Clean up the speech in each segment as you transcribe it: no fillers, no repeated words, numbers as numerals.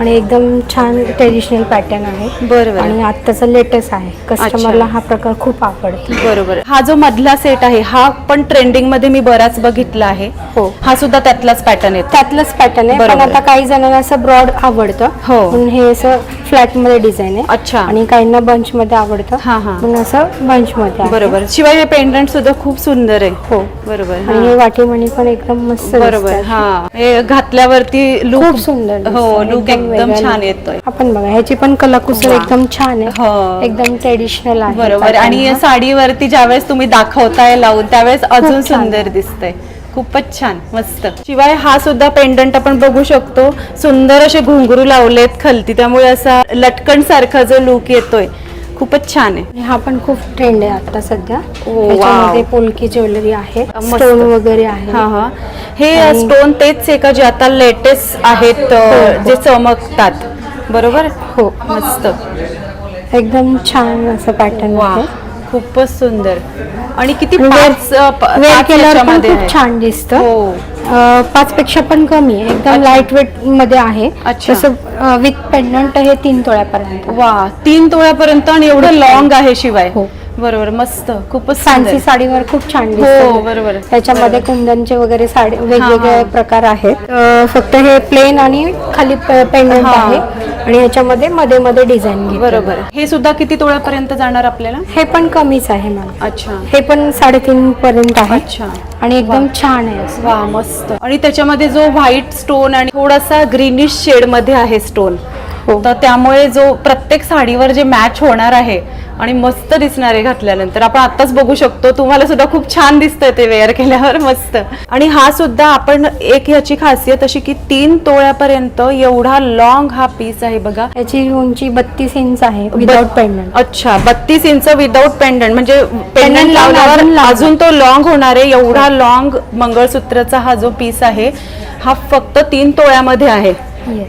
आणि एकदम छान ट्रेडिशनल पॅटर्न आहे. बरोबर. आणि आत्ताचा लेटेस्ट आहे. कस्टमरला हा प्रकार खूप आवडतो. बरोबर. हा जो मधला सेट आहे हा पण ट्रेंडिंग मध्ये मी बराच बघितला आहे. हो. हा सुद्धा त्यातलाच पॅटर्न आहे. त्यातलंच पॅटर्न आहे. पण आता काही जणांना असं ब्रॉड आवडतं. हो. म्हणून हे असं फ्लॅट मध्ये डिझाईन आहे. अच्छा. आणि काहींना बंच मध्ये आवडतं. म्हणून असं बंच मध्ये आहे. बरोबर. शिवाय हे पेंडंट सुद्धा खूप सुंदर आहे. हो. बरोबर. आणि हे वाटीमणी पण एकदम मस्त. बरोबर. हा, हे घातल्यावरती लुक खूप सुंदर. हो, लुक एकदम छान येतोय. आपण बघा ह्याची पण कलाकुसर एकदम छान आहे. हो. एकदम ट्रेडिशनल आहे. बरोबर. आणि साडीवरती ज्यावेळेस तुम्ही दाखवताय लावून त्यावेळेस अजून सुंदर दिसतंय. खूपच छान, मस्त. शिवाय हा सुद्धा पेंडंट आपण बघू शकतो. सुंदर असे घुंगरू लावलेत खालती, त्यामुळे असा लटकन सारखा जो लुक येतोय खूपच छान आहे. हा पण खूप ट्रेंड आहे आता सध्या. वाव. त्याच्यामध्ये पोलकी ज्वेलरी आहे, स्टोन वगैरे आहे. हा हा. हे स्टोन तेच आहे का जे आता लेटेस्ट आहेत, जे चमकतात? बरोबर. हो. मस्त. एकदम छान असं पॅटर्न आहे. खूपच सुंदर. आणि किती वेअर केल्यावर पण मध्ये खूप छान दिसतं. हो. 5 पेक्षा पण कमी आहे. एकदम लाईट वेट मध्ये आहे. अच्छा. तसं विथ पेंडंट हे 3 तोळ्यापर्यंत. वा, 3 तोळ्यापर्यंत. आणि एवढं लॉंग आहे शिवाय. हो. बरोबर. मस्त. खूपच फॅन्सी साडीवर खूप छान हो. दिसतं. बरोबर. त्याच्यामध्ये कुंदनचे वगैरे साडी वेगवेगळे प्रकार आहेत. फक्त हे प्लेन आणि खाली पेंडंट आहे. आणि ह्याच्यामध्ये मध्ये मध्ये डिझाईन. बरोबर. हे सुद्धा किती तोळ्यापर्यंत जाणार आपल्याला? हे पण कमीच आहे मॅम. अच्छा. हे पण 3.5 पर्यंत आहे. अच्छा. आणि एकदम छान आहे असं. वा, मस्त. आणि त्याच्यामध्ये जो व्हाईट स्टोन आणि थोडासा ग्रीनिश शेड मध्ये आहे स्टोन, तर त्यामुळे जो प्रत्येक साडीवर जे मॅच होणार आहे आणि मस्त दिसणार आहे घातल्यानंतर. आपण आताच बघू शकतो, तुम्हाला सुद्धा खूप छान दिसतंय ते वेअर केल्यावर. मस्त. आणि हा सुद्धा आपण एक ह्याची खासियत अशी की 3 तोळ्यापर्यंत एवढा लॉंग हा पीस आहे बघा. याची उंची 32 इंच आहे विदाउट पेंडंट. अच्छा, 32 इंच विदाउट पेंडंट. म्हणजे पेंडंट लावल्यावर अजून तो लॉंग होणार आहे. एवढा लॉंग मंगळसूत्राचा हा जो पीस आहे हा फक्त 3 तोळ्यामध्ये आहे.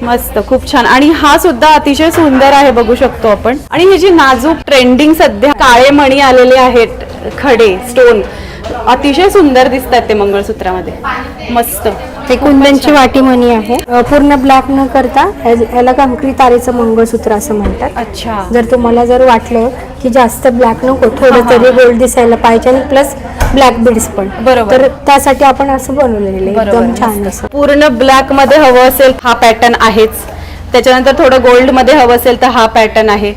मस्त. खूप छान. आणि हा सुद्धा अतिशय सुंदर आहे, बघू शकतो आपण. आणि ही जी नाजूक ट्रेंडिंग सध्या काळे मणी आलेले आहेत, खडे स्टोन, अतिशय सुंदर दिसतात ते मंगळसूत्रामध्ये. मस्त. ते कुंदनची वाटी मणी आहे. पूर्ण ब्लॅक न करता याला कंकरी तारेचं मंगळसूत्र असं म्हणतात. अच्छा. जर तुम्हाला जर वाटलं की जास्त ब्लॅक नको, थोडं तरी गोल्ड दिसायला पाहिजे आणि प्लस ब्लॅक बीड्स पण, बरोबर, तर त्यासाठी आपण असं बनवलेलं आहे. एकदम छान असं. पूर्ण ब्लॅक मध्ये हवं असेल हा पॅटर्न आहेच. त्याच्यानंतर थोडं गोल्ड मध्ये हवं असेल तर हा पॅटर्न आहे.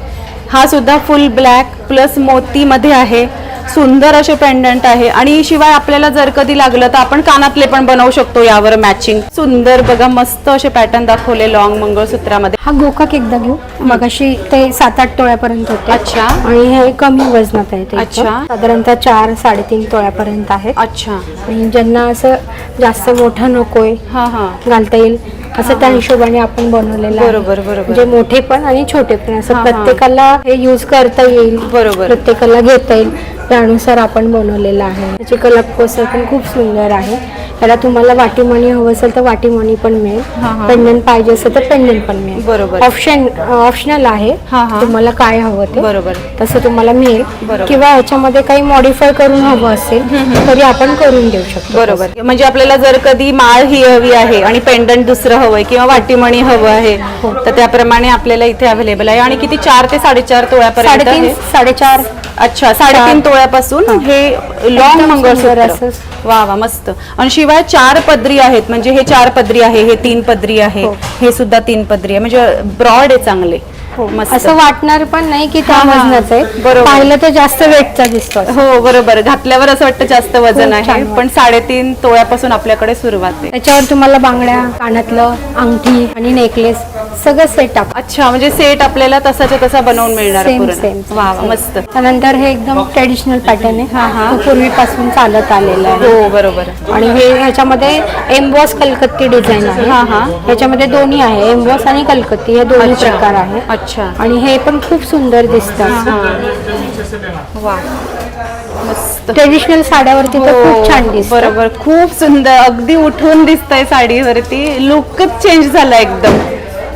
हा सुद्धा फुल ब्लॅक प्लस मोती मध्ये आहे. सुंदर असे पेंडंट आहे. आणि शिवाय आपल्याला जर कधी लागलं तर आपण कानातले पण बनवू शकतो यावर मॅचिंग. सुंदर बघा, मस्त असे पॅटर्न दाखवले लॉंग मंगळसूत्रामध्ये. हा गोकाक एकदा घेऊ. मगाशी ते 7-8 तोळ्यापर्यंत होते. अच्छा. आणि हे कमी वजनात आहे ते. अच्छा. साधारणतः 4-3.5 तोळ्यापर्यंत आहे. अच्छा. आणि ज्यांना असं जास्त मोठं नकोय, घालता येईल असं त्या हिशोबाने आपण बनवलेलं आहे. बरोबर बरोबर. म्हणजे मोठे पण आणि छोटे पण असं प्रत्येकाला हे यूज करता येईल. बरोबर. प्रत्येकाला घेता येईल त्यानुसार आपण बनवलेलं आहे. त्याची कलाकुसर पण खूप सुंदर आहे. त्याला तुम्हाला वाटीमणी हवं असेल तर वाटीमणी पण मिळेल. पेंडंट पाहिजे असेल तर पेंडंट पण मिळेल. बरोबर. ऑप्शनल आहे. तुम्हाला काय हवं ते बरोबर तसं तुम्हाला मिळेल. किंवा ह्याच्यामध्ये काही मॉडिफाय करून हवं असेल तरी आपण करून देऊ शकतो. बरोबर. म्हणजे आपल्याला जर कधी माळ ही हवी आहे आणि पेंडंट दुसरं हवंय किंवा वाटीमणी हवं आहे तर त्याप्रमाणे आपल्याला इथे अवेलेबल आहे. आणि किती 4 ते 4.5 तोळ्यापर्यंत? 3.5-4. अच्छा, 3.5 तोळ्यापासून हे लॉंग मंगळसूत्र. वा वा, मस्त. आणि शिवाय 4 पदरी आहेत. म्हणजे हे 4 पदरी आहे, हे 3 पदरी आहे, हे सुद्धा 3 पदरी आहे. म्हणजे ब्रॉड आहे चांगले. असं वाटणार पण नाही की त्या वजनाचं आहे. बरोबर. पाहिलं तर जास्त वेटचा दिसतो. हो बरोबर. घातल्यावर असं वाटतं जास्त वजन आहे. पण 3.5 तोळ्यापासून आपल्याकडे सुरुवात आहे. त्याच्यावर तुम्हाला बांगड्या, कानातलं, अंगठी आणि नेकलेस सगळं सेट अप. अच्छा, म्हणजे सेट आपल्याला तसाच्या तसा बनवून मिळणार. सेम. वा वा, मस्त. त्यानंतर हे एकदम ट्रेडिशनल पॅटर्न आहे. पूर्वीपासून चालत आलेलं आहे. हो बरोबर. आणि हे ह्याच्यामध्ये एम्बॉस कलकत्ती डिझाईन आहे. ह्याच्यामध्ये दोन्ही आहे, एम्बॉस आणि कलकत्ती हे दोन्ही प्रकार आहे. अच्छा. आणि हे पण खूप सुंदर दिसतात. वा, मस्त. ट्रेडिशनल साड्यावरती तर खूप छान दिसतं. बरोबर, खूप सुंदर. अगदी उठून दिसतंय साडीवरती. लुकच चेंज झाला एकदम.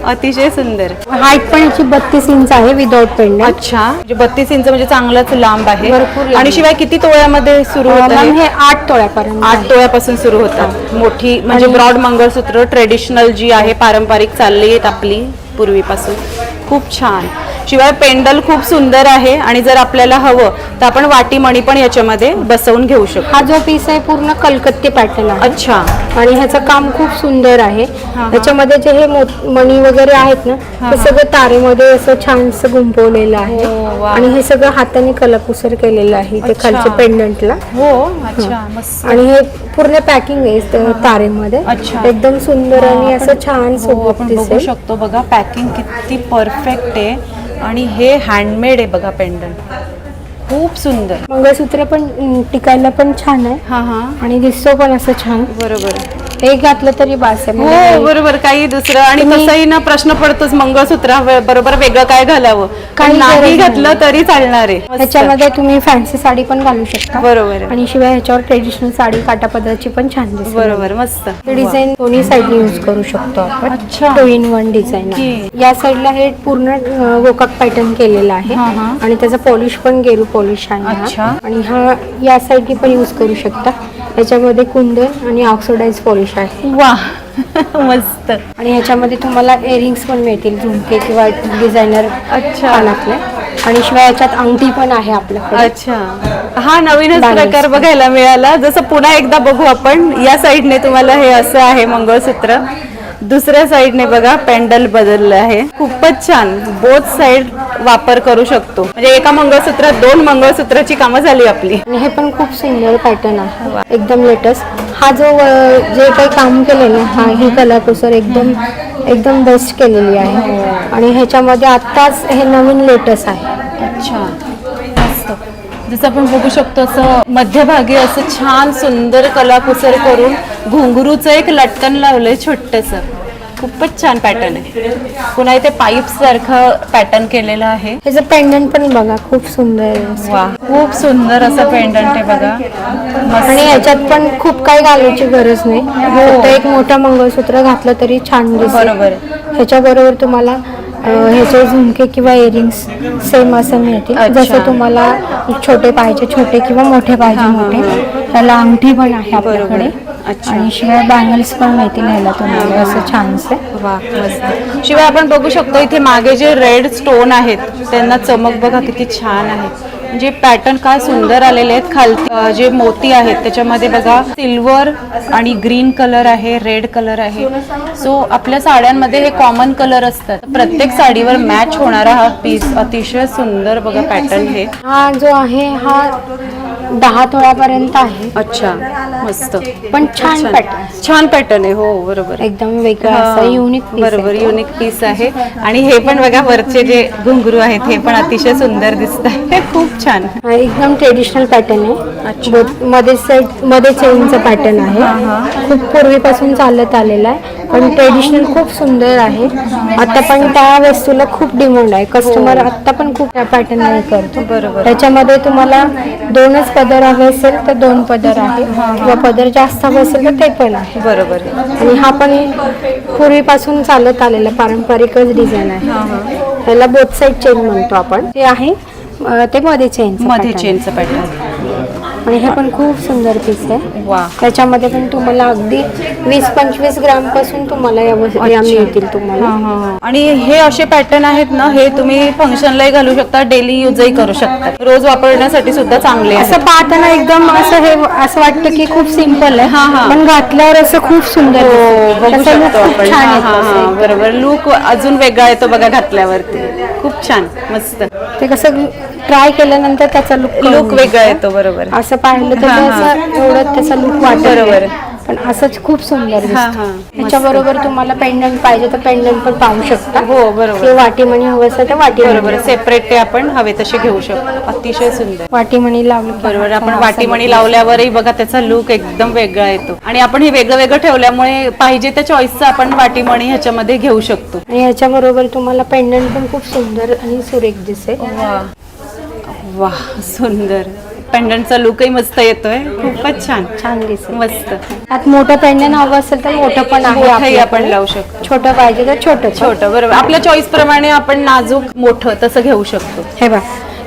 अतिशय सुंदर. हाईट पण याची 32 इंच आहे विदाउट पेंडंट. अच्छा, म्हणजे 32 इंच म्हणजे चांगलाच लांब आहे. भरपूर लांब. आणि शिवाय किती तोळ्यामध्ये सुरू होतं मॅम हे? हे 8 तोळ्यापर्यंत 8 तोळ्यापासून सुरू होतात. मोठी म्हणजे ब्रॉड मंगळसूत्र ट्रेडिशनल जी आहे, पारंपरिक चालली आहेत आपली पूर्वीपासून. खूप छान. शिवाय पेंडल खूप सुंदर आहे आणि जर आपल्याला हवं तर आपण वाटी मणी पण याच्यामध्ये बसवून घेऊ शकतो. हा जो पीस आहे पूर्ण कलकत्ते पॅटर्न आहे. अच्छा. आणि ह्याचं काम खूप सुंदर आहे. त्याच्यामध्ये जे हे मणी वगैरे आहेत ना, ते सगळं तारेमध्ये असं छानसं गुंफवलेलं आहे. वा. आणि हे सगळं हाताने कलाकुसर केलेलं आहे ते खालच्या पेंडंटला. हो. अच्छा, मस्त. आणि हे पूर्ण पॅकिंग आहे तारेमध्ये. अच्छा. एकदम सुंदर आणि असं छान हो, सोबत आपण बघू दिसेल. शकतो बघा पॅकिंग किती परफेक्ट आहे. आणि हे हँडमेड आहे बघा पेंडंट. खूप सुंदर. मंगळसूत्र पण टिकायला पण छान आहे. हा हा, आणि दिसतो पण असं छान. बरोबर. एक घातलं तरी बास आहे. हो बरोबर. काही दुसरं आणि तसंही ना प्रश्न पडतोच मंगळसूत्र बरोबर वेगळं काय घालावं. काही नाही गरज घातलं नाही. तरी चालणार आहे. मस्त. ह्याच्यामध्ये तुम्ही फॅन्सी साडी पण घालू शकता. बरोबर. आणि शिवाय ह्याच्यावर ट्रेडिशनल साडी काटापदराची पण छान दिसते. बरोबर. मस्त. हे डिझाईन दोन्ही साईडने यूज करू शकतो आपण. अच्छा. 2 in 1 डिझाईन. ओके. या साईडला हे पूर्ण वोकाक पॅटर्न केलेला आहे. हा, हा. आणि त्याचा पॉलिश पण गेरू पॉलिश आहे हा. अच्छा. आणि हा या साईडने पण यूज करू शकता. याच्यामध्ये कुंदन आणि ऑक्सिडाइज पॉलिश आहे. वा. मस्त. आणि ह्याच्यामध्ये तुम्हाला इयरिंग्स पण मिळतील, झुमके किंवा डिझायनर अच्छा. कानातले. आणि शिवाय याच्यात अंगठी पण आहे आपल्याकडे. अच्छा. हा नवीनच Bangles. प्रकार बघायला मिळाला. जसं पुन्हा एकदा बघू आपण. या साईडने तुम्हाला हे असं आहे मंगळसूत्र. दुसऱ्या साईडने बघा पेंडल बदललं आहे. खूपच छान. बोथ साईड वापर करू शकतो. म्हणजे एका मंगळसूत्रात 2 मंगळसूत्राची कामं झाली आपली. आणि हे पण खूप सुंदर पॅटर्न आहे. एकदम लेटेस्ट. हा जो जे काही काम केलेलं आहे, ही कलाकुसर एकदम बेस्ट केलेली आहे. आणि ह्याच्यामध्ये आत्ताच हे नवीन लेटेस्ट आहे. अच्छा. मस्त. जसं आपण बघू शकतो असं मध्यभागी असं छान सुंदर कलाकुसर करून घुंगरूचं एक लटकन लावलंय छोटंसं. खूपच छान पॅटर्न आहे. पुन्हा इथे पाईप सारखं पॅटर्न केलेलं आहे. ह्याचं पेंडंट पण बघा खूप सुंदर आहे. वा. खूप सुंदर असं पेंडंट आहे बघा. आणि याच्यात पण खूप काही घालायची गरज नाही. फक्त एक मोठं मंगळसूत्र घातलं तरी छान दिसेल. बरोबर. ह्याच्याबरोबर तुम्हाला ह्याचे झुमके किंवा इयरिंग्स सेम असं मिळतील. अच्छा. जसं तुम्हाला छोटे पाहिजे छोटे किंवा मोठे पाहिजे मोठे. त्याला अंगठी पण आहे आपल्याकडे. अच्छा. आणि शिवाय बँगल्स पण मिळतील ह्याला तुम्हाला असं छानसे. वा. मस्त. शिवाय आपण बघू शकतो इथे मागे जे रेड स्टोन आहेत त्यांना चमक बघा किती छान आहे. म्हणजे पॅटर्न काय सुंदर आलेले आहेत. खालती जे मोती आहेत त्याच्यामध्ये बघा सिल्वर आणि ग्रीन कलर आहे, रेड कलर आहे. सो आपल्या साड्यांमध्ये हे कॉमन कलर असतात. प्रत्येक साडीवर मॅच होणारा हा पीस अतिशय सुंदर बघा पॅटर्न हे. हा जो आहे हा 10 तोळ्यापर्यंत आहे. अच्छा. मस्त. पण छान पॅटर्न. छान पॅटर्न आहे. हो बरोबर. एकदम वेगळा असा युनिक पीस. बरोबर. युनिक पीस आहे. आणि हे पण बघा वरचे जे घुंगरू आहेत हे पण अतिशय सुंदर दिसत आहे. खूप छान. एकदम ट्रेडिशनल पॅटर्न आहे. मध्ये चेनचं पॅटर्न आहे. खूप पूर्वीपासून चालत आलेला आहे. पण ट्रेडिशनल खूप सुंदर आहे. आता पण त्या वस्तूला खूप डिमांड आहे. कस्टमर आता पण खूप त्या पॅटर्न करतो. बरोबर. त्याच्यामध्ये तुम्हाला 2च पदर हवे असेल तर 2 पदर आहे किंवा पदर जास्त हवे असेल तर ते पण आहे. बरोबर. आणि हा पण पूर्वीपासून चालत आलेला पारंपरिकच डिझाईन आहे. त्याला बोथ साईड चेन म्हणतो आपण. ते आहे ते मध्ये चेनचं पॅटर्न. आणि हे पण खूप सुंदर पीस आहे. वा. त्याच्यामध्ये पण तुम्हाला अगदी 20-25 ग्राम पासून तुम्हाला या मिळतील तुम्हाला. आणि हे असे पॅटर्न आहेत ना, हे तुम्ही फंक्शनलाही घालू शकता, डेली युजही करू शकता, रोज वापरण्यासाठी सुद्धा चांगले आहे. असं पाहताना एकदम असं वाटतं की खूप सिंपल आहे, पण घातल्यावर असं खूप सुंदर बघू शकतो आपण. छान येतं. बरोबर. लुक अजून वेगळा येतो बघा घातल्यावरती. खूप छान. मस्त. ते कसं ट्राय केल्यानंतर त्याचा लुक वेगळा येतो. बरोबर. असं पाहिलं तर असं एवढं त्याचा लुक वाटत. बरोबर. पण असंच खूप सुंदर दिसतं. त्याच्याबरोबर तुम्हाला पेंडंट पाहिजे तर पेंडंट पण पाहू शकता. हो बरोबर. किंवा वाटीमणी हवं असेल तर बरोबर. सेपरेट ते आपण हवे तसे घेऊ शकतो. अतिशय सुंदर. वाटीमणी लावली. बरोबर. आपण वाटीमणी लावल्यावरही बघा त्याचा लुक एकदम वेगळा येतो. आणि आपण हे वेगळं वेगळं ठेवल्यामुळे पाहिजे त्या चॉईसचा आपण वाटीमणी ह्याच्यामध्ये घेऊ शकतो. आणि ह्याच्याबरोबर तुम्हाला पेंडंट पण खूप सुंदर आणि सुरेख दिसेल. वा. सुंदर. पेंडंटचा लुकही मस्त येतोय, खूपच छान छान दिसेल. मस्त. आत मोठं पेंडंट हवं असेल तर मोठं पण आहे मोठंही आपल्याकडे. आपण लावू शकतो. छोटं पाहिजे तर छोटं छोटं बरोबर, आपल्या चॉईस प्रमाणे आपण नाजूक मोठं तसं घेऊ शकतो. हे बघ,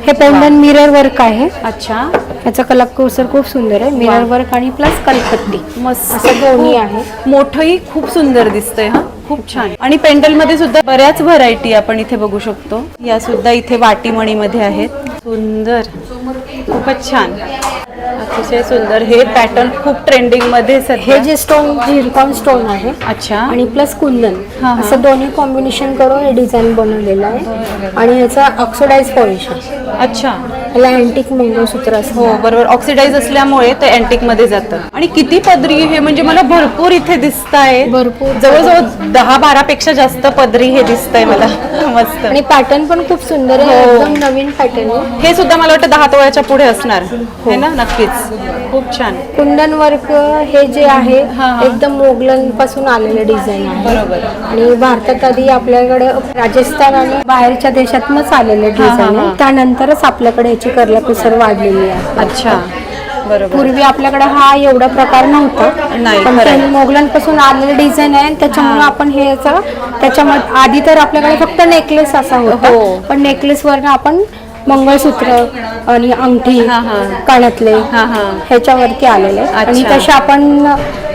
हे पेंडंट मिरर वर्क आहे. अच्छा, याचा कलाकुसर खूप सुंदर आहे. मिरर वर्क आणि प्लस कलकत्ती मस्त. असं दोन्ही आहे. मोठंही खूप सुंदर दिसतंय हा, खूप छान. आणि पेंडल मध्ये सुद्धा बऱ्याच व्हरायटी आपण इथे बघू शकतो. या सुद्धा इथे वाटीमणी मध्ये आहेत. सुंदर, खूपच छान, अतिशय सुंदर. हे पॅटर्न खूप ट्रेंडिंग मध्ये सध्या. हे जे स्टोन झिरकॉन स्टोन आहे अच्छा, आणि प्लस कुंदन हा. असं दोन्ही कॉम्बिनेशन करून हे डिझाईन बनवलेलं आहे. आणि याचा ऑक्सिडाइज पॉलिश आहे. अच्छा, याला अँटिक मंगळसूत्र असतं. हो बरोबर, ऑक्सिडाइज असल्यामुळे ते अँटिक मध्ये जातं. आणि किती पदरी हे, म्हणजे मला भरपूर इथे दिसत आहे. भरपूर. जवळजवळ 10-12 पेक्षा जास्त पदरी हे दिसतंय मला. मस्त. आणि पॅटर्न पण खूप सुंदर आहे. हो. एकदम नवीन पॅटर्न आहे. हे सुद्धा मला वाटतं 10 तोळ्याच्या पुढे असणार है ना. नक्कीच, खूप छान. कुंदन वर्क हे जे आहे हा, हा. एकदम मोगलन पासून आलेलं डिझाईन आहे. बरोबर. आणि भारतात आधी आपल्याकडे राजस्थान आणि बाहेरच्या देशातूनच आलेलं डिझाईन हा. आहे. त्यानंतरच आपल्याकडे याची कलाकुसर वाढलेली आहे. अच्छा, बरोबर. पूर्वी आपल्याकडे हा एवढा प्रकार नव्हता. नाही, पण खरंय. ते मोगलन पासून आलेलं डिझाईन आहे. त्याच्यामुळे आपण हे याचं त्याच्यामध्ये आधी तर आपल्याकडे फक्त नेकलेस असा होता. हो. पण नेकलेस वर आपण मंगळसूत्र आणि अंगठी, हा, हा. कानातले हा, हा. ह्याच्यावरती आलेले आहे. आणि अच्छा. तसे आपण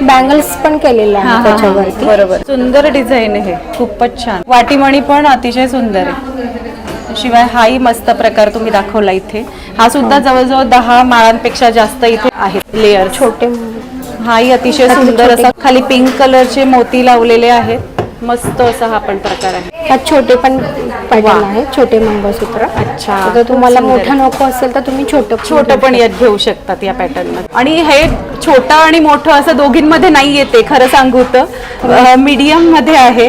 बँगल्स पण केलेले हा, आहे हा, त्याच्यावरती. बरोबर. सुंदर डिझाईन आहे, खूपच छान. वाटीमणी पण अतिशय सुंदर आहे. शिवाय हाही मस्त प्रकार तुम्ही दाखवला इथे. हा सुद्धा जवळजवळ 10 माळांपेक्षा जास्त इथे आहेत लेअर. छोटे हाही अतिशय सुंदर असा खाली पिंक कलरचे मोती लावलेले आहेत. मस्त असा हा पण प्रकार आहे. त्यात छोटे पण पॅटर्न आहे, छोटे मंगळसूत्र. अच्छा, जर तुम्हाला खूप सुंदर. मोठं नको असेल तर तुम्ही छोटं पण यात घेऊ शकतात या पॅटर्न मध्ये. आणि हे छोटं आणि मोठं असं दोघींमध्ये नाही येते, खरं सांगू तर मीडियम मध्ये आहे.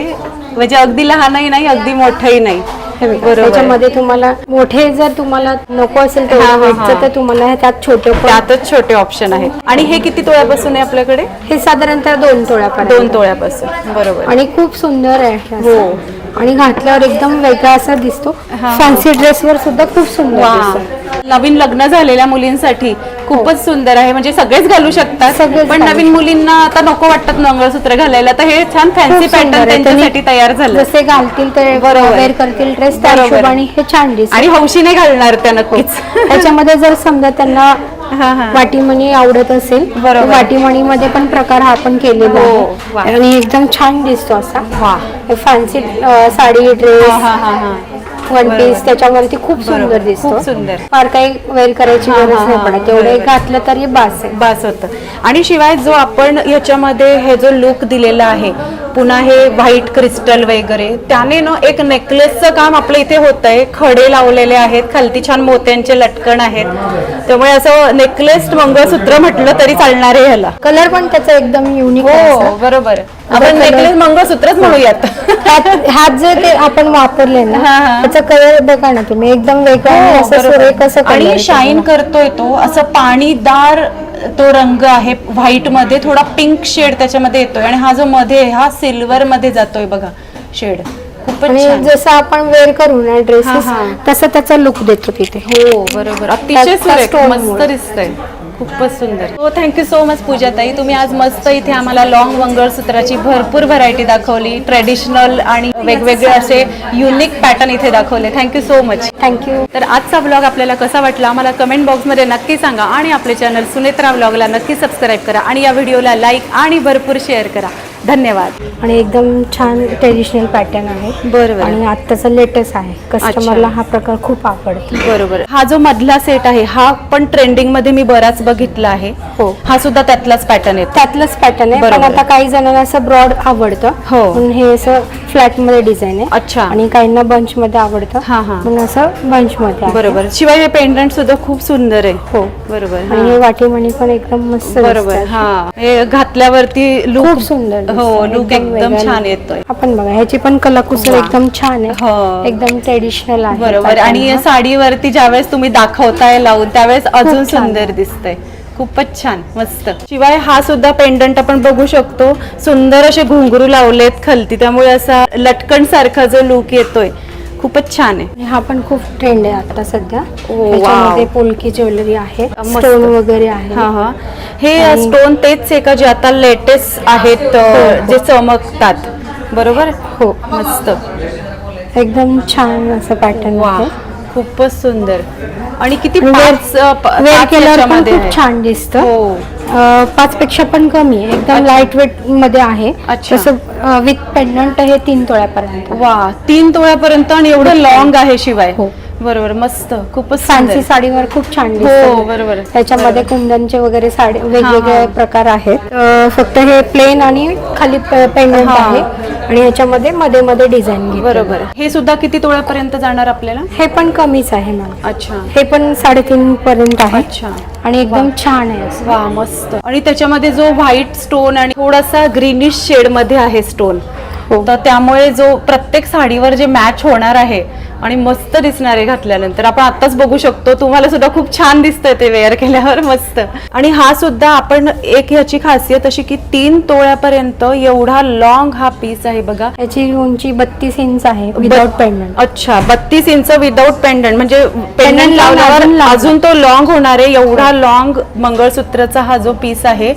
म्हणजे अगदी लहानही नाही, अगदी मोठंही नाही. बरोबर. त्याच्यामध्ये तुम्हाला मोठे जर तुम्हाला नको असेल हा, हा, वेटचं हा. तर तुम्हाला त्यात छोटे पण. त्यातच छोटे ऑप्शन आहेत. आणि हे किती तोळ्यापासून आहे आपल्याकडे? हे साधारणतः 2 तोळ्यापर्यंत. 2 तोळ्यापासून, बरोबर. आणि खूप सुंदर आहे हे असं. हो. आणि घातल्यावर एकदम वेगळा असा दिसतो. हा. फॅन्सी ड्रेसवर सुद्धा खूप सुंदर वा, दिसतो. नवीन लग्न झालेल्या मुलींसाठी खूपच सुंदर आहे. म्हणजे सगळेच घालू शकतात. सगळेच पण घालू नवीन मुलींना आता नको वाटतात मंगळसूत्र घालायला, तर हे छान फॅन्सी खूप सुंदर पॅटर्न आहे. त्यांच्यासाठी तयार झालं. जसे घालतील ते बरोबर. वेअर करतील ड्रेस त्या बरोबर. हिशोबाने हे छान दिसतं. आणि हौशीने घालणार त्या नक्कीच. त्याच्यामध्ये जर समजा त्यांना हा, हा. वाटीमणी आवडत असेल तर बरोबर. वाटीमणीमध्ये पण प्रकार हा आपण केलेला हो, आहे. वा. आणि एकदम छान दिसतो असा. वा. फॅन्सी साडी, ड्रेस, हा, हा, हा. वन बरोबर. पीस त्याच्यावरती खूप सुंदर बरोबर. दिसतो. खूप सुंदर. फार काही वेअर करायची हा, गरज हा, नाही हा. पडत. तेवढे बरोबर. घातलं तरी बास आहे. बास होतं. आणि शिवाय जो आपण ह्याच्यामध्ये हे जो लुक दिलेला आहे, पुन्हा हे व्हाईट क्रिस्टल वगैरे, त्याने ना एक नेकलेसचं काम आपल्या इथे होत आहे. खडे लावलेले आहेत, खालती छान मोत्यांचे लटकन आहेत. त्यामुळे असं नेकलेस मंगळसूत्र म्हटलं तरी चालणार आहे ह्याला. कलर पण त्याचा एकदम युनिक हो, बरोबर. आपण नेकलेस मंगळसूत्रच म्हणूयात. हात जे ते आपण वापरले ना हा, हा. त्याचा कलर बघा ना तुम्ही, एकदम वेगळा आणि असं बरोबर. सुरेख असं color आणि आहे शाईन करतोय तो, असं पाणीदार तो रंग आहे. व्हाईट मध्ये थोडा पिंक शेड त्याच्यामध्ये येतोय. आणि हा जो मध्ये हा सिल्वर मध्ये जातोय बघा शेड, खूपच आणि छान. जसं आपण वेअर करू ना ड्रेसेस हा, हा. तसं त्याचा लुक देतो तिथे. हो, बरोबर. अतिशय त्याचा सुरेख, stone मस्त मुळे. दिसतंय, खूपच सुंदर. हो, थँक्यू सो मच पूजाताई. तुम्ही आज मस्त इथे आम्हाला लॉंग मंगळसूत्राची भरपूर व्हरायटी दाखवली. ट्रेडिशनल आणि वेगवेगळे असे युनिक पॅटर्न इथे दाखवले. Thank you so much. थँक्यू. तर आजचा ब्लॉग आपल्याला कसा वाटला आम्हाला कमेंट बॉक्समध्ये नक्की सांगा. आणि आपले चॅनल सुनेत्रा ब्लॉगला नक्की सबस्क्राईब करा. आणि या व्हिडिओला लाईक आणि भरपूर शेअर करा. धन्यवाद. आणि एकदम छान ट्रेडिशनल पॅटर्न आहे. बरोबर. आणि आत्ताचा लेटेस्ट आहे. कस्टमरला हा प्रकार खूप आवडतो. बरोबर. हा जो मधला सेट आहे हा पण ट्रेंडिंग मध्ये मी बराच बघितला आहे. हो. हा सुद्धा त्यातलाच पॅटर्न आहे. त्यातलंच पॅटर्न आहे. पण बरोबर. आता काही जणांना असं ब्रॉड आवडतं. हो. म्हणून हे असं फ्लॅट मध्ये डिझाईन आहे. अच्छा. आणि काहींना बंच मध्ये आवडतं. हा, हा. म्हणून असं बंच मध्ये आहे. बरोबर. शिवाय हे पेंडंट सुद्धा खूप सुंदर आहे. हो. बरोबर. आणि हा. हे वाटीमणी पण एकदम मस्त बरोबर. दिसतात. हा, हे घातल्यावरती लुक खूप सुंदर दिसतं. हो, लुक एकदम वेगळा छान look. येतोय. आपण बघा ह्याची पण कलाकुसर वा. एकदम छान हो. आहे. एकदम ट्रेडिशनल आहे. बरोबर. pattern आणि हा. साडीवरती ज्यावेळेस तुम्ही दाखवताय लावून त्यावेळेस अजून छान. सुंदर दिसतंय. खूपच छान, मस्त. शिवाय हा सुद्धा पेंडंट आपण बघू शकतो. सुंदर असे घुंगरू लावलेत खालती, त्यामुळे असा लटकन सारखा जो लुक येतोय खूपच छान आहे. आणि हा पण खूप ट्रेंड आहे आता सध्या. wow. त्याच्यामध्ये पोलकी ज्वेलरी आहे, मस्त. स्टोन वगैरे आहे. हा हा, हे स्टोन तेच आहे का जे आता लेटेस्ट आहेत, जे चमकतात? बरोबर. हो, मस्त, एकदम छान असं पॅटर्न वा, आहे. खूपच सुंदर. आणि किती वेअर पाच केल्यावर पण याच्यामध्ये खूप आहे. छान दिसतं. हो. 5 पेक्षा पण कमी आहे, एकदम लाईट वेट मध्ये आहे. अच्छा. तसं विथ पेंडंट हे 3 तोळ्यापर्यंत. वा, 3 तोळ्यापर्यंत आणि एवढं लॉंग आहे शिवाय. हो. बरोबर, मस्त, खूपच फॅन्सी सुंदर. साडीवर खूप छान हो, दिसतं. बरोबर. त्याच्यामध्ये कुंदनचे वगैरे साडी वेगवेगळे प्रकार आहेत. फक्त हे प्लेन आणि खाली पेंडंट हा. आहे आणि ह्याच्यामध्ये मध्ये मध्ये डिझाईन. बरोबर. हे सुद्धा किती तोळ्यापर्यंत जाणार आपल्याला? हे पण कमीच आहे मॅम. अच्छा. हे पण 3.5 पर्यंत आहे. अच्छा. आणि एकदम छान आहे असं. वा, मस्त. आणि त्याच्यामध्ये जो व्हाईट स्टोन आणि थोडासा ग्रीनिश शेड मध्ये आहे स्टोन, तर त्यामुळे जो प्रत्येक साडीवर जे मॅच होणार आहे आणि मस्त दिसणार आहे घातल्यानंतर. आपण आताच बघू शकतो, तुम्हाला सुद्धा खूप छान दिसतंय ते वेअर केल्यावर. मस्त. आणि हा सुद्धा आपण एक ह्याची खासियत अशी की 3 तोळ्यापर्यंत एवढा लॉंग हा पीस आहे बघा. याची उंची 32 इंच आहे विदाउट पेंडंट. अच्छा, 32 इंच विदाउट पेंडंट, म्हणजे पेंडंट Pendant लावल्यावर अजून लांब. अजून तो लॉंग होणार आहे. एवढा लॉंग मंगळसूत्राचा हा जो पीस आहे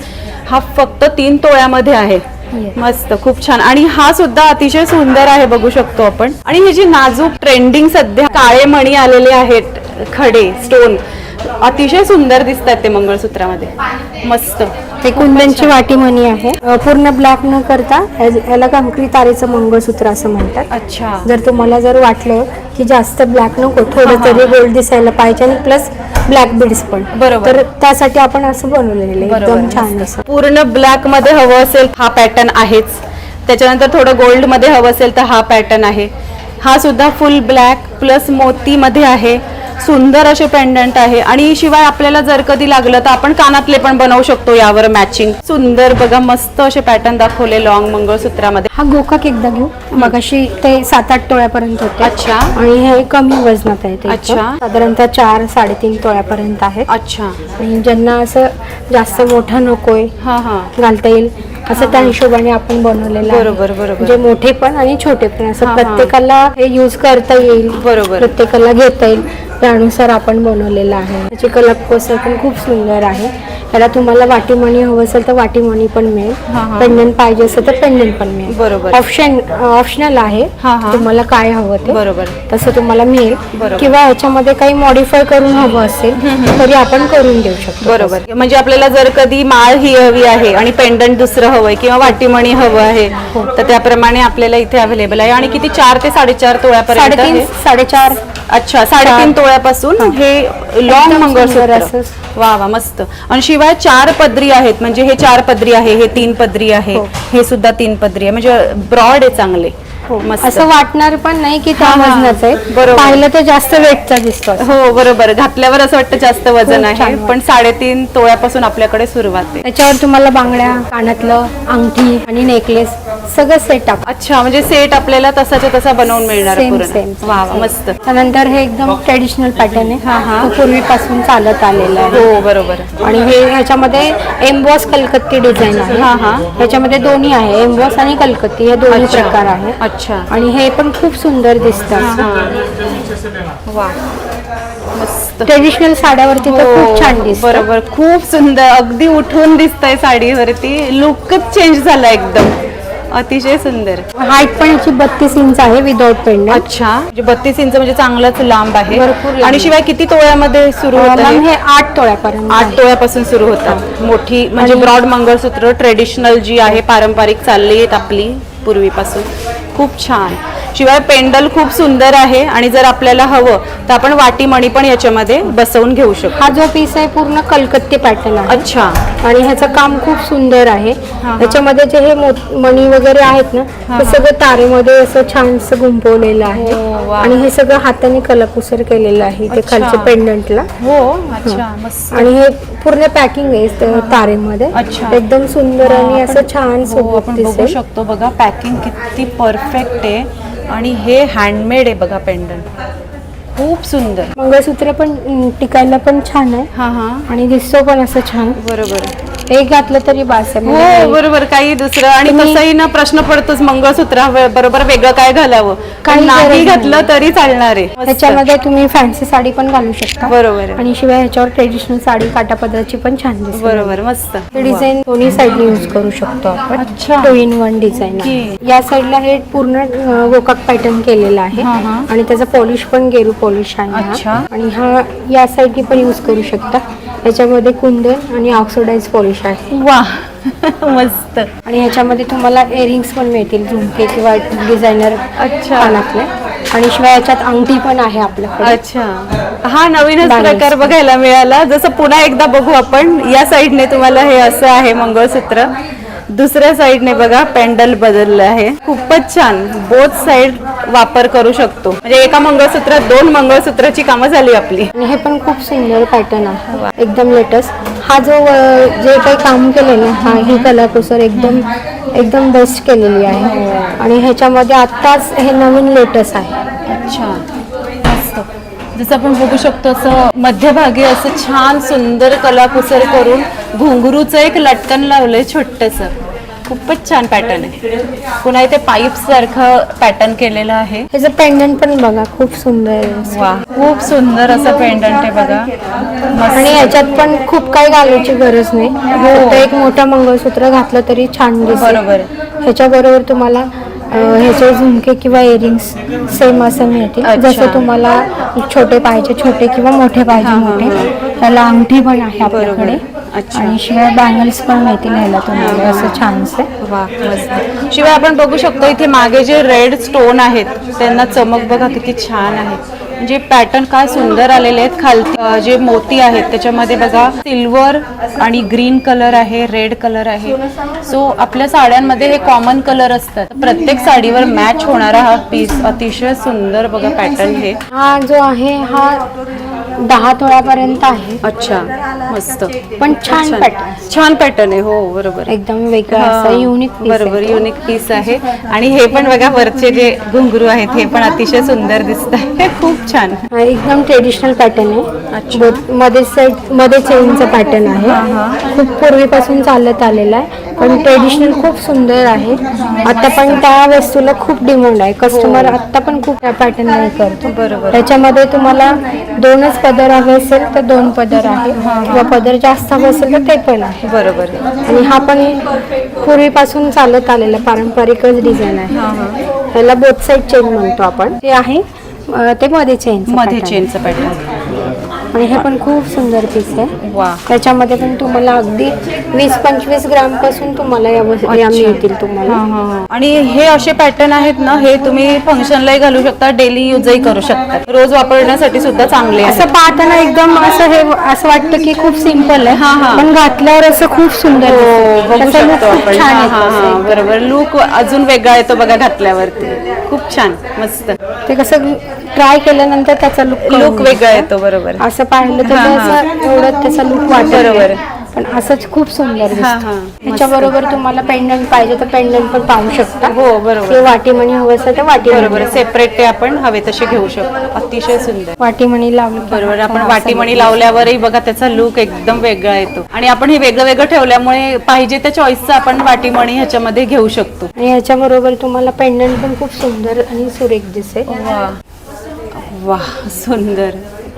हा फक्त 3 तोळ्यामध्ये आहे. मस्त, खूप छान. आणि हा सुद्धा अतिशय सुंदर आहे, बघू शकतो आपण. आणि हे जे नाजूक ट्रेंडिंग सध्या काळे मणी आलेले आहेत, खडे स्टोन, अतिशय सुंदर दिसतात ते मंगळसूत्रामध्ये. मस्त. हे कुंदनची वाटी मणी आहे. पूर्ण ब्लॅक न करता याला कंकरी तारेचं मंगळसूत्र असं म्हणतात. अच्छा. जर वाटलं की जास्त ब्लॅक नको, थोडं तरी गोल्ड दिसायला पाहिजे आणि प्लस ब्लॅक बीड्स पण, बरोबर. तर त्यासाठी आपण असं बनवलेलं आहे. एकदम छान असं. पूर्ण ब्लॅक मध्ये हवं असेल हा पॅटर्न आहेच. त्याच्यानंतर थोडं गोल्ड मध्ये हवं असेल तर हा पॅटर्न आहे. हा सुद्धा फुल ब्लॅक प्लस मोती मध्ये आहे. सुंदर असे पेंडंट आहे. आणि शिवाय आपल्याला जर कधी लागलं तर आपण कानातले पण बनवू शकतो यावर मॅचिंग. सुंदर बघा, मस्त असे पॅटर्न दाखवले लॉंग मंगळसूत्रामध्ये. हा गोकाक एकदा घेऊ. मगाशी ते 7-8 तोळ्यापर्यंत होते. अच्छा. आणि हे कमी वजनात आहे ते. अच्छा. साधारणतः 4-3.5 तोळ्यापर्यंत आहे. अच्छा. आणि ज्यांना असं जास्त मोठा नकोय, हा हा, घालता येईल असं त्या हिशोबाने आपण बनवलेलं आहे. बरोबर बरोबर. म्हणजे मोठे पण आणि छोटे पण असं हा. प्रत्येकाला हे यूज करता येईल. बरोबर. प्रत्येकाला घेता येईल त्यानुसार आपण बनवलेलं आहे. त्याची कलाकुसर पण खूप सुंदर आहे. त्याला तुम्हाला वाटीमणी हवं असेल तर वाटीमणी पण मिळेल. पेंडंट पाहिजे असेल तर पेंडंट पण मिळेल. बरोबर. ऑप्शनल आहे. हा, हा. तुम्हाला काय हवं ते बरोबर. तसं तुम्हाला मिळेल. बरोबर. किंवा याच्यामध्ये काही मॉडिफाय करून हवं असेल तरी आपण करून देऊ शकतो. बरोबर. म्हणजे आपल्याला जर कधी माळ ही हवी आहे आणि पेंडंट दुसरं हवंय किंवा वाटीमणी हवं आहे, तर त्याप्रमाणे आपल्याला इथे अवेलेबल आहे. आणि किती 4 ते 4.5 तोळ्यापर्यंत? 3.5-4.5. अच्छा, 3.5 तोळ्यापासून हे लॉंग एकदम मंगळसूत्र. सुंदर असं. वा वा, मस्त. आणि शिवाय 4 पदरी आहेत, म्हणजे हे 4 पदरी आहे, हे 3 पदरी आहे, हे सुद्धा 3 पदरी आहे, म्हणजे ब्रॉड आहे चांगले. मस्त. असं वाटणार पण नाही की त्या वजनाचं आहे. बरोबर. पाहिलं तर जास्त वेटचा दिसतो. हो, बरोबर. घातल्यावर असं वाटतं जास्त वजन खूप आहे. छान पण 3.5 तोळ्यापासून आपल्याकडे सुरुवात आहे. त्याच्यावर तुम्हाला बांगड्या, कानातलं, अंगठी आणि नेकलेस सगळं सेट टाक. अच्छा, म्हणजे सेट आपल्याला तसाच्या तसा बनवून मिळणार Same, पूर्ण. same. वा वा, मस्त. त्यानंतर हे एकदम ट्रेडिशनल पॅटर्न हा, हा. आहे. तो पूर्वीपासून चालत आलेला आहे. हो, बरोबर. आणि हे ह्याच्यामध्ये एम्बॉस कलकत्ती डिझाईन आहे. हा, हा. ह्याच्यामध्ये दोन्ही आहे, एम्बॉस आणि कलकत्ती हे दोन्ही अच्छा. प्रकार आहे. अच्छा. आणि हे पण खूप सुंदर दिसतात. वा, मस्त. ट्रेडिशनल साड्यावरती तर खूप छान दिसतं. बरोबर, खूप सुंदर. अगदी उठून दिसतंय साडीवरती. लुकच चेंज झाला एकदम. अतिशय सुंदर. हाईट पण याची 32 इंच आहे विदाउट पेंडंट. अच्छा, म्हणजे 32 इंच म्हणजे चांगलंच लांब आहे. भरपूर लांब. आणि शिवाय किती तोळ्यामध्ये सुरू होतं मॅम हे? हे 8 तोळ्यापर्यंत 8 तोळ्यापासून सुरू होतात. मोठी म्हणजे ब्रॉड मंगळसूत्र ट्रेडिशनल जी आहे, पारंपरिक चालली आहेत आपली पूर्वीपासून. खूप छान. शिवाय पेंडल खूप सुंदर आहे. आणि जर आपल्याला हवं तर आपण वाटीमणी पण याच्यामध्ये बसवून घेऊ शकतो. हा जो पीस आहे पूर्ण कलकत्ती पॅटर्न आहे. अच्छा. आणि ह्याचं काम खूप सुंदर आहे. हा. त्याच्यामध्ये जे हे मणी वगैरे आहेत ना, ते सगळं तारेमध्ये असं छान असं गुंफवलेलं आहे. हो, वा. आणि हे सगळं हाताने कलाकुसर केलेलं आहे ते अच्छा. खालच्या पेंडंटला. हो, अच्छा, मस्त. आणि हे पूर्ण पॅकिंग आहे तारेमध्ये. अच्छा. एकदम सुंदर आणि असं छान हो, सोबत आपण बघू दिसेल. शकतो बघा, पॅकिंग किती परफेक्ट आहे. आणि हे हँडमेड आहे बघा पेंडंट. खूप सुंदर. मंगळसूत्र पण टिकायला पण छान आहे हा हा, आणि दिसतो पण असं छान. बरोबर. एक घातलं तरी बास आहे. हो बरोबर. काही दुसरं आणि तसंही ना प्रश्न पडतोच मंगळसूत्र बरोबर वेगळं काय घालावं. काही नाही गरज घातलं तरी चालणार आहे. मस्त. त्याच्यामध्ये तुम्ही फॅन्सी साडी पण घालू शकता. बरोबर आहे. आणि शिवाय ह्याच्यावर ट्रेडिशनल साडी काटापदराची पण छान दिसते. बरोबर मस्त. हे डिझाईन दोन्ही साईडने यूज करू शकतो आपण. अच्छा. 2 in 1 डिझाईन आहे. या साईडला हे पूर्ण वोकाक पॅटर्न केलेला आहे आणि त्याचा पॉलिश पण गेरू पॉलिश आहे हा. आणि हा या साईडने पण यूज करू शकता. याच्यामध्ये कुंदन आणि ऑक्सिडाइज पॉलिश आहे. वा मस्त. आणि ह्याच्यामध्ये तुम्हाला इयरिंग्स पण मिळतील, झुमके किंवा डिझायनर कानातले. आणि शिवाय याच्यात अंगठी पण आहे आपल्याकडे. अच्छा. हा नवीनच प्रकार बघायला मिळाला. जसं पुन्हा एकदा बघू आपण. या साईडने तुम्हाला हे असं आहे मंगळसूत्र, दुसऱ्या साईडने बघा पेंडल बदललं आहे. खूपच छान. बोथ साईड वापर करू शकतो. म्हणजे एका मंगळसूत्रात 2 मंगळसूत्राची कामं झाली आपली. आणि हे पण खूप सुंदर पॅटर्न आहे, एकदम लेटेस्ट. हा जो जे काही काम केलं ना, हा ही कलाकुसर एकदम बेस्ट केलेली आहे. आणि ह्याच्यामध्ये आत्ताच हे नवीन लेटेस्ट आहे. अच्छा मस्त. जसं आपण बघू शकतो असं मध्यभागी असं छान सुंदर कलाकुसर करून घुंगरूचं एक लटकन लावलंय छोटंसं. खूपच छान पॅटर्न आहे. पुन्हा इथे पाईप सारखं पॅटर्न केलेलं आहे. ह्याचं पेंडंट पण बघा, खूप सुंदर आहे. वा खूप सुंदर असं पेंडंट आहे बघा. आणि याच्यात पण खूप काही घालायची गरज नाही. फक्त एक मोठं मंगळसूत्र घातलं तरी छान दिसेल. बरोबर. ह्याच्याबरोबर तुम्हाला ह्याचे झुमके किंवा इयरिंग्स सेम असं मिळतील. जसं तुम्हाला छोटे पाहिजे छोटे किंवा मोठे पाहिजे मोठे. त्याला अंगठी पण आहे आपल्याकडे. आणि शिवाय बँगल्स पण मिळतील ह्याला तुम्हाला असं छानसे. वा मस्त. शिवाय आपण बघू शकतो इथे मागे जे रेड स्टोन आहेत त्यांना चमक बघा किती छान आहे. म्हणजे पॅटर्न काय सुंदर आलेले आहेत. खालती जे मोती आहेत त्याच्यामध्ये बघा सिल्वर आणि ग्रीन कलर आहे, रेड कलर आहे. सो आपल्या साड्यांमध्ये हे कॉमन कलर असतात. प्रत्येक साडीवर मॅच होणारा हा पीस अतिशय सुंदर बघा पॅटर्न. हे हा जो आहे हा 10 तोळ्यापर्यंत आहे. अच्छा मस्त. पण छान पॅटर्न आहे. हो बरोबर. एकदम वेगळा असा युनिक बरोबर युनिक पीस आहे. आणि हे पण बघा वरचे जे घुंगरू आहेत हे पण अतिशय सुंदर दिसत आहे. खूप छान. एकदम ट्रेडिशनल पॅटर्न आहे. मध्ये चेनचा पॅटर्न आहे. खूप पूर्वीपासून चालत आलेला आहे. पण ट्रेडिशनल खूप सुंदर आहे. आता पण त्या वस्तूला खूप डिमांड आहे. कस्टमर आता पण खूप त्या पॅटर्न नाही करतो. बरोबर. त्याच्यामध्ये तुम्हाला 2च पदर हवे असेल तर 2 पदर आहे किंवा पदर जास्त हवे असेल तर ते पण आहे. बरोबर. आणि हा पण पूर्वीपासून चालत आलेला पारंपरिकच डिझाईन आहे. त्याला बोथ साईड चेन म्हणतो आपण. ते आहे ते मध्ये चेनचं पॅटर्न. आणि हे पण खूप सुंदर पीस आहे. वा. त्याच्यामध्ये पण तुम्हाला अगदी 20-25 ग्राम पासून तुम्हाला या मिळतील तुम्हाला. आणि हे असे पॅटर्न आहेत ना, हे तुम्ही फंक्शनलाही घालू शकता, डेली यूजही करू शकता, रोज वापरण्यासाठी सुद्धा चांगले. असं पाहताना एकदम असं हे असं वाटतं की खूप सिंपल आहे, पण घातल्यावर असं खूप सुंदर बघू शकतो आपण. बरोबर. लुक अजून वेगळा येतो बघा घातल्यावरती. खूप छान मस्त. ते कसं ट्राय केल्यानंतर त्याचा लुक वेगळा येतो. बरोबर. असं पाहिलं तर एवढं त्याचा लुक वाटत. बरोबर. पण असंच खूप सुंदर दिसतं. त्याच्याबरोबर तुम्हाला पेंडंट पाहिजे तर पेंडंट पण पाहू शकता. हो बरोबर. ते वाटीमणी हवं असेल तर वाटी. बरोबर. सेपरेट ते आपण हवे तसे घेऊ शकतो. अतिशय सुंदर. वाटीमणी लावली. बरोबर. आपण वाटीमणी लावल्यावरही बघा त्याचा लुक एकदम वेगळा येतो. आणि आपण हे वेगळं वेगळं ठेवल्यामुळे पाहिजे त्या चॉईसचं आपण वाटीमणी ह्याच्यामध्ये घेऊ शकतो. आणि ह्याच्याबरोबर तुम्हाला पेंडंट पण खूप सुंदर आणि सुरेख दिसेल. वा सुंदर.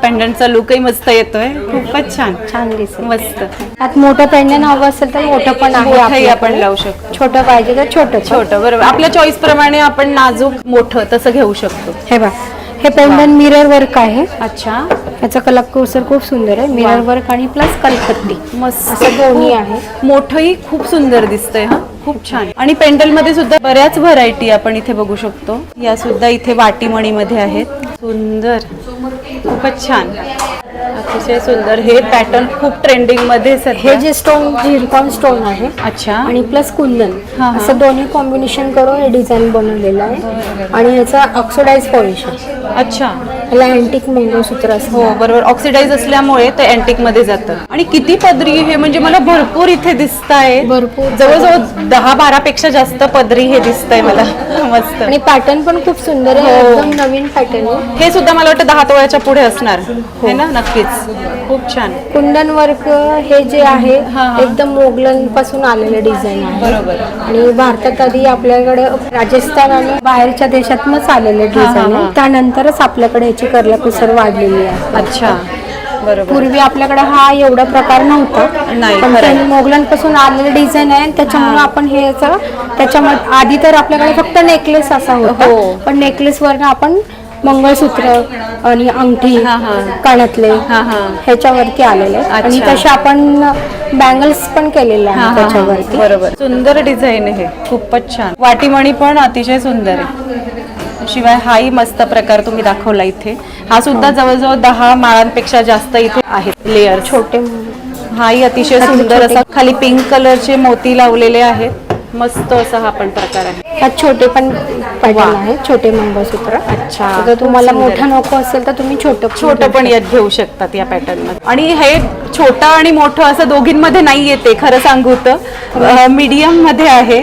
पेंडंटचा लुकही मस्त येतोय. खूपच छान दिसेल. मस्त. आत मोठं पेंडंट हवं असेल तर मोठं पण आहे. आपण लावू शकतो. छोटं पाहिजे तर छोटं. बरोबर. आपल्या चॉईस प्रमाणे आपण नाजूक मोठं तसं घेऊ शकतो. हे बघ, हे पेंडंट मिरर वर्क आहे. अच्छा. याचा कलाकुसर खूप सुंदर आहे. मिरर वर्क आणि प्लस कलपट्टी मस्त. असं दोन्ही आहे. मोठंही खूप सुंदर दिसतंय. हा खूप छान. आणि पेंडल मध्ये सुद्धा बऱ्याच व्हरायटी आपण इथे बघू शकतो. या सुद्धा इथे वाटीमणी मध्ये आहेत. सुंदर. खूपच छान. अतिशय सुंदर. हे पॅटर्न खूप ट्रेंडिंग मध्ये. हे जे स्टोन झिरकॉन स्टोन आहे. अच्छा. आणि प्लस कुंदन असं दोन्ही कॉम्बिनेशन करून हे डिझाईन बनवलेलं आहे. आणि ह्याचा ऑक्सिडाइज पॉलिश आहे. अच्छा. याला अँटिक मंगळसूत्र असतं. हो बरोबर. ऑक्सिडाइज असल्यामुळे ते अँटिक मध्ये जातं. आणि किती पदरी हे, म्हणजे मला भरपूर इथे दिसत आहे. भरपूर जवळजवळ 10-12 पेक्षा जास्त पदरी हे दिसतंय मला. मस्त. आणि पॅटर्न पण खूप सुंदर आहे. एकदम नवीन पॅटर्न आहे. हे सुद्धा मला वाटतं 10 तोळ्याच्या पुढे असणार है ना. नक्कीच. खूप छान. कुंदन वर्क हे जे आहे हा. एकदम मोगलन पासून आलेलं डिझाईन आहे. बरोबर. आणि भारतात आधी आपल्याकडे राजस्थान आणि बाहेरच्या देशातूनच आलेले डिझाईन आहे. त्यानंतरच आपल्याकडे याची कर्लाकुसर वाढलेली आहे. अच्छा, बरोबर. पूर्वी आपल्याकडे हा एवढा प्रकार नव्हता. नाही, पण खरं आहे. ते मोगलन पासून आलेलं डिझाईन आहे त्याच्यामुळे आपण हे याचं त्याच्यामध्ये आधी तर आपल्याकडे फक्त नेकलेस असा होता. हो. पण नेकलेस वरनं आपण मंगळसूत्र आणि अंगठी हा, हा. कानातले हा, हा. ह्याच्यावरती आलेले आहेत. आणि अच्छा. तसे आपण बँगल्स पण केलेले हा, आहेत हा, त्याच्यावरती. बरोबर. सुंदर डिझाईन आहे, खूपच छान. वाटीमणी पण अतिशय सुंदर आहे. शिवाय हाही मस्त प्रकार तुम्ही दाखवला इथे. हा सुद्धा जवळजवळ 10 माळांपेक्षा जास्त इथे आहेत लेअर. छोटे हाही अतिशय सुंदर असा खाली पिंक कलरचे मोती लावलेले आहेत. मस्त असा हा पण प्रकार आहे. त्यात छोटे पण पॅटर्न वा. आहेत, छोटे मंगळसूत्र. अच्छा, जर तुम्हाला खूप सुंदर. मोठं नको असेल तर तुम्ही छोटं पण यात घेऊ शकतात या पॅटर्न मध्ये. आणि हे छोटं आणि मोठं असं दोघींमध्ये नाही येते, खरं सांगू तर मीडियम मध्ये आहे.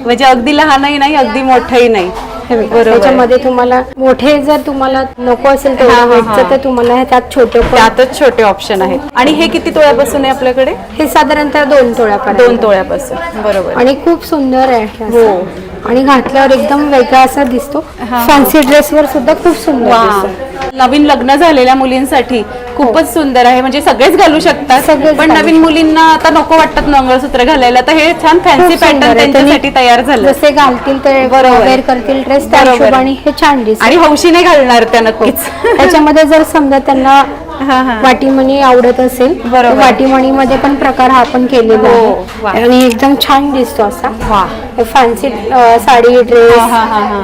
म्हणजे अगदी लहानही नाही अगदी मोठंही नाही. बरोबर. त्याच्यामध्ये तुम्हाला मोठे जर तुम्हाला नको असेल तर हा, हा, वेटचं तर तुम्हाला हे त्यात छोटे पण. त्यातच छोटे ऑप्शन आहेत. आणि हे किती तोळ्यापासून आहे आपल्याकडे? हे साधारणतः 2 तोळ्यापर्यंत. 2 तोळ्यापासून. बरोबर. आणि खूप सुंदर आहे हे असं. हो. आणि घातल्यावर एकदम वेगळा असा दिसतो. हा. फॅन्सी ड्रेसवर सुद्धा खूप सुंदर वा. दिसतो. नवीन लग्न झालेल्या मुलींसाठी खूपच सुंदर आहे. म्हणजे सगळेच घालू शकतात. सगळेच पण घालू नवीन मुलींना आता नको वाटतात मंगळसूत्र घालायला, तर हे छान फॅन्सी खूप सुंदर पॅटर्न आहे. त्यांच्यासाठी तयार झालं. जसे घालतील ते बरोबर. वेअर करतील ड्रेस त्या बरोबर. हिशोबाने हे छान दिसतं. आणि हौशीने घालणार त्या नक्कीच. त्याच्यामध्ये जर समजा त्यांना हा, हा. वाटीमणी आवडत असेल तर बरोबर. वाटीमणीमध्ये पण प्रकार हा आपण केलेला हो. आहे. वा. आणि एकदम छान दिसतो असा. वा. फॅन्सी साडी ड्रेस हा, हा, हा, हा.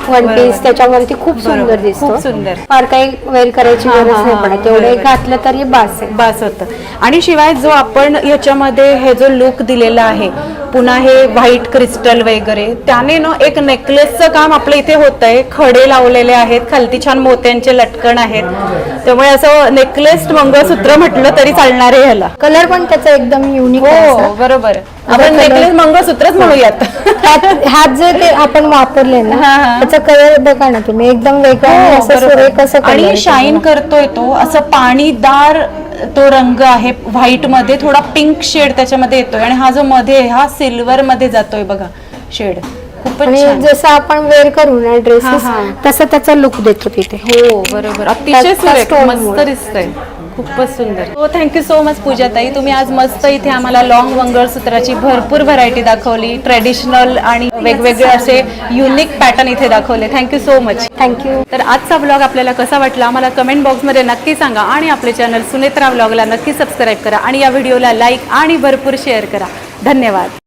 वन बरोबर. पीस त्याच्यावरती खूप सुंदर बरोबर. दिसतो. खूप सुंदर. फार काही वेअर करायची हा, गरज हा, नाही हा. पडत. तेवढे बरोबर. घातलं तरी बास आहे. बास होतं. आणि शिवाय जो आपण ह्याच्यामध्ये हे जो लुक दिलेला आहे, पुन्हा हे व्हाईट क्रिस्टल वगैरे, त्याने ना एक नेकलेसचं काम आपल्या इथे होत आहे. खडे लावलेले आहेत, खालती छान मोत्यांचे लटकन आहेत. त्यामुळे असं नेकलेस मंगळसूत्र म्हटलं तरी चालणार आहे ह्याला. कलर पण त्याचा एकदम युनिक हो, बरोबर. आपण नेकलेस मंगळसूत्रच म्हणूयात. हात जे ते आपण वापरले ना हा, हा. त्याचा कलर बघा ना तुम्ही, एकदम वेगळा आहे. हो, असं बरोबर. सुरेख असं color आणि आहे शाईन करतोय तो, असं पाणीदार तो रंग आहे. व्हाईट मध्ये थोडा पिंक शेड त्याच्यामध्ये येतोय. आणि हा जो मध्ये हा सिल्वर मध्ये जातोय बघा शेड. खूपच आणि छान. जसं आपण वेअर करू ना ड्रेसेस हा, हा. तसं त्याचा लुक देतो तिथे. हो, बरोबर. अतिशय त्याचा सुरेख, stone मस्त मुळे. दिसतंय. खूपच सुंदर. हो, थँक्यू सो मच पूजाताई. तुम्ही आज मस्त इथे आम्हाला लॉंग मंगळसूत्राची भरपूर व्हरायटी दाखवली. ट्रेडिशनल आणि वेगवेगळे असे युनिक पॅटर्न इथे दाखवले. Thank you so much. थँक्यू. तर आजचा ब्लॉग आपल्याला कसा वाटला आम्हाला कमेंट बॉक्समध्ये नक्की सांगा. आणि आपले चॅनल सुनेत्रा ब्लॉगला नक्की सबस्क्राईब करा. आणि या व्हिडिओला लाईक आणि भरपूर शेअर करा. धन्यवाद.